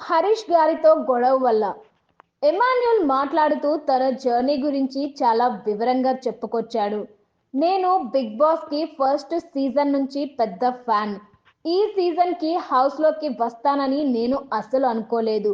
హరీష్ గారితో గొడవ వల్ల ఎమాన్యుల్ మాట్లాడుతూ తన జర్నీ గురించి చాలా వివరంగా చెప్పుకొచ్చాడు. నేను బిగ్ బాస్ కి ఫస్ట్ సీజన్ నుంచి పెద్ద ఫ్యాన్. ఈ సీజన్ కి హౌస్ లోకి వస్తానని నేను అస్సలు అనుకోలేదు.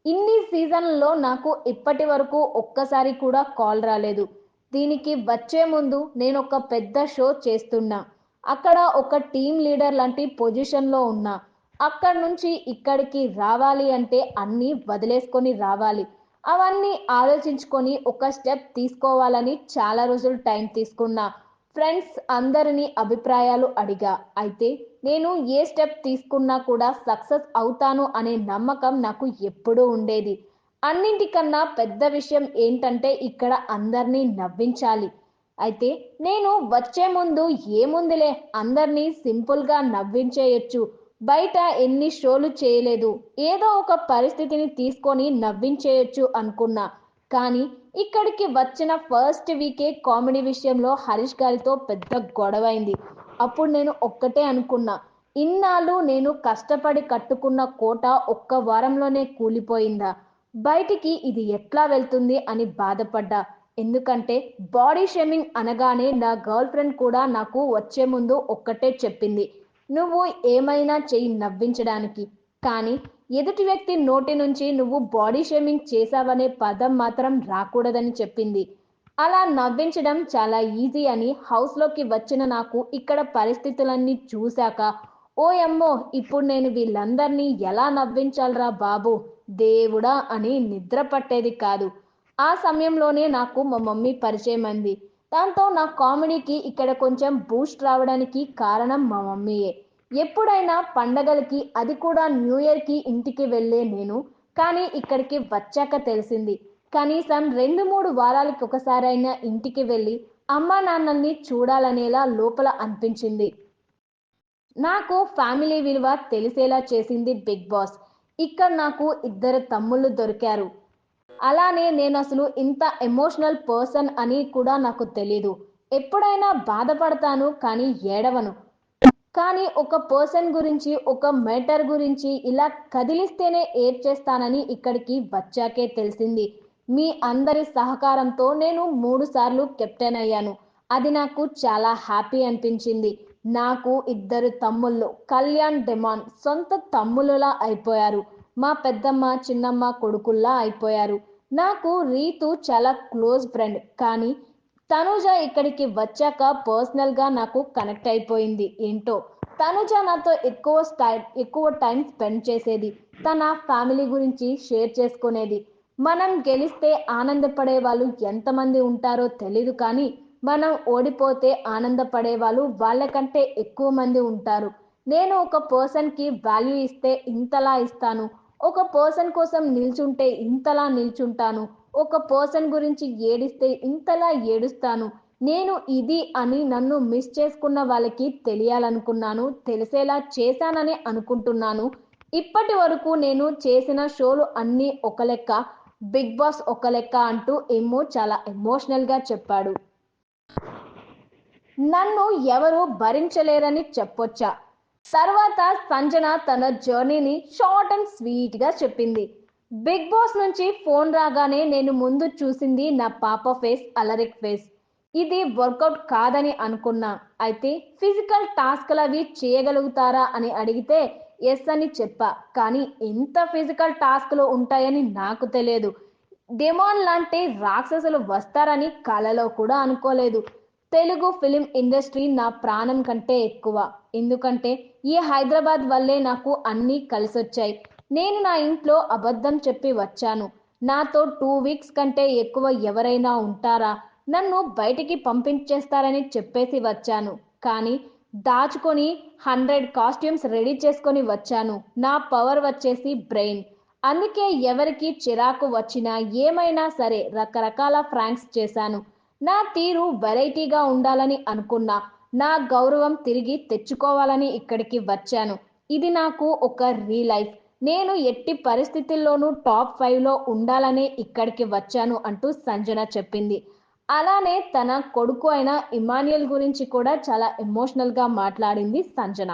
ఇన్ని సీజన్లలో నాకు ఇప్పటి వరకు ఒక్కసారి కూడా కాల్ రాలేదు. దీనికి వచ్చే ముందు నేను ఒక పెద్ద షో చేస్తున్నా. అక్కడ ఒక టీం లీడర్ లాంటి పొజిషన్లో ఉన్నా. అక్కడి నుంచి ఇక్కడికి రావాలి అంటే అన్నీ వదిలేసుకొని రావాలి. అవన్నీ ఆలోచించుకొని ఒక స్టెప్ తీసుకోవాలని చాలా రోజులు టైం తీసుకున్నా. ఫ్రెండ్స్ అందరినీ అభిప్రాయాలు అడిగా. అయితే నేను ఏ స్టెప్ తీసుకున్నా కూడా సక్సెస్ అవుతాను అనే నమ్మకం నాకు ఎప్పుడూ ఉండేది. అన్నింటికన్నా పెద్ద విషయం ఏంటంటే ఇక్కడ అందరినీ నవ్వించాలి. అయితే నేను వచ్చే ముందు ఏముందిలే, అందరినీ సింపుల్గా నవ్వించేయొచ్చు, బయట ఎన్ని షోలు చేయలేదు, ఏదో ఒక పరిస్థితిని తీసుకొని నవ్వించేయొచ్చు అనుకున్నా. కానీ ఇక్కడికి వచ్చిన ఫస్ట్ వీకే కామెడీ విషయంలో హరీష్ గారితో పెద్ద గొడవైంది. అప్పుడు నేను ఒక్కటే అనుకున్నా, ఇన్నాళ్ళు నేను కష్టపడి కట్టుకున్న కోట ఒక్క వారంలోనే కూలిపోయిందా, బయటికి ఇది ఎట్లా వెళ్తుంది అని బాధపడ్డా. ఎందుకంటే బాడీ షేమింగ్ అనగానే నా గర్ల్ ఫ్రెండ్ కూడా నాకు వచ్చే ముందు ఒక్కటే చెప్పింది, నువ్వు ఏమైనా చెయ్యి నవ్వించడానికి, కానీ ఎదుటి వ్యక్తి నోటి నుంచి నువ్వు బాడీ షేమింగ్ చేశావనే పదం మాత్రం రాకూడదని చెప్పింది. అలా నవ్వించడం చాలా ఈజీ అని హౌస్లోకి వచ్చిన నాకు ఇక్కడ పరిస్థితులన్నీ చూశాక, ఓయమ్మో ఇప్పుడు నేను వీళ్ళందరినీ ఎలా నవ్వించాలరా బాబు, దేవుడా అని నిద్ర పట్టేది కాదు. ఆ సమయంలోనే నాకు మా మమ్మీ పరిచయం అంది. దాంతో నా కామెడీకి ఇక్కడ కొంచెం బూస్ట్ రావడానికి కారణం మా మమ్మీయే. ఎప్పుడైనా పండగలకి, అది కూడా న్యూ ఇయర్కి ఇంటికి వెళ్ళే నేను, కానీ ఇక్కడికి వచ్చాక తెలిసింది, కనీసం 2-3 వారాలకి ఒకసారైనా ఇంటికి వెళ్ళి అమ్మా నాన్నల్ని చూడాలనేలా లోపల అనిపించింది. నాకు ఫ్యామిలీ విలువ తెలిసేలా చేసింది బిగ్ బాస్. ఇక్కడ నాకు ఇద్దరు తమ్ముళ్ళు దొరికారు. అలానే నేను అసలు ఇంత ఎమోషనల్ పర్సన్ అని కూడా నాకు తెలీదు. ఎప్పుడైనా బాధపడతాను కానీ ఏడవను. కానీ ఒక పర్సన్ గురించి, ఒక మ్యాటర్ గురించి ఇలా కదిలిస్తేనే ఏడ్చేస్తానని ఇక్కడికి వచ్చాకే తెలిసింది. మీ అందరి సహకారంతో నేను 3 సార్లు కెప్టెన్ అయ్యాను. అది నాకు చాలా హ్యాపీ అనిపించింది. నాకు ఇద్దరు తమ్ముళ్ళు, కళ్యాణ్, డెమాన్ సొంత తమ్ముళ్ళలా అయిపోయారు. మా పెద్దమ్మ, చిన్నమ్మ కొడుకుల్లా అయిపోయారు. నాకు రీతు చాలా క్లోజ్ ఫ్రెండ్, కానీ తనుజ ఇక్కడికి వచ్చాక పర్సనల్గా నాకు కనెక్ట్ అయిపోయింది. ఏంటో తనుజ నాతో ఎక్కువ టైం స్పెండ్ చేసేది. తన ఫ్యామిలీ గురించి షేర్ చేసుకునేది. మనం గెలిస్తే ఆనందపడే వాళ్ళు ఎంతమంది ఉంటారో తెలీదు, కానీ మనం ఓడిపోతే ఆనందపడే వాళ్ళు వాళ్ళకంటే ఎక్కువ మంది ఉంటారు. నేను ఒక పర్సన్కి వాల్యూ ఇస్తే ఇంతలా ఇస్తాను, ఒక పర్సన్ కోసం నిల్చుంటే ఇంతలా నిల్చుంటాను, ఒక పర్సన్ గురించి ఏడిస్తే ఇంతలా ఏడుస్తాను. నేను ఇది అని నన్ను మిస్ చేసుకున్న వాళ్ళకి తెలియాలనుకున్నాను, తెలిసేలా చేశానని అనుకుంటున్నాను. ఇప్పటి వరకు నేను చేసిన షోలు అన్నీ ఒక లెక్క, బిగ్ బాస్ ఒక లెక్క అంటూ ఏమో చాలా ఎమోషనల్గా చెప్పాడు. నన్ను ఎవరు భరించలేరని చెప్పొచ్చా. తర్వాత సంజన తన జర్నీని షార్ట్ అండ్ స్వీట్గా చెప్పింది. బిగ్ బాస్ నుంచి ఫోన్ రాగానే నేను ముందు చూసింది నా పాప ఫేస్, అలరిక్ ఫేస్. ఇది వర్కౌట్ కాదని అనుకున్నా. అయితే ఫిజికల్ టాస్క్లు అవి చేయగలుగుతారా అని అడిగితే ఎస్ అని చెప్పా. కానీ ఎంత ఫిజికల్ టాస్క్లు ఉంటాయని నాకు తెలియదు. డెమాన్ లాంటి రాక్షసులు వస్తారని కలలో కూడా అనుకోలేదు. తెలుగు ఫిలిం ఇండస్ట్రీ నా ప్రాణం కంటే ఎక్కువ. ఎందుకంటే ఈ హైదరాబాద్ వల్లే నాకు అన్నీ కలిసొచ్చాయి. నేను నా ఇంట్లో అబద్ధం చెప్పి వచ్చాను. నాతో 2 వీక్స్ కంటే ఎక్కువ ఎవరైనా ఉంటారా, నన్ను బయటికి పంపించేస్తారని చెప్పేసి వచ్చాను. కానీ దాచుకొని 100 కాస్ట్యూమ్స్ రెడీ చేసుకొని వచ్చాను. నా పవర్ వచ్చేసి బ్రెయిన్. అందుకే ఎవరికి చిరాకు వచ్చినా ఏమైనా సరే రకరకాల ఫ్రాంక్స్ చేశాను. నా తీరు వెరైటీగా ఉండాలని అనుకున్నా. నా గౌరవం తిరిగి తెచ్చుకోవాలని ఇక్కడికి వచ్చాను. ఇది నాకు ఒక లైఫ్. నేను ఎట్టి పరిస్థితుల్లోనూ టాప్ 5లో ఉండాలనే ఇక్కడికి వచ్చాను అంటూ సంజన చెప్పింది. అలానే తన కొడుకు అయిన ఇమాన్యుయల్ గురించి కూడా చాలా ఎమోషనల్గా మాట్లాడింది సంజన.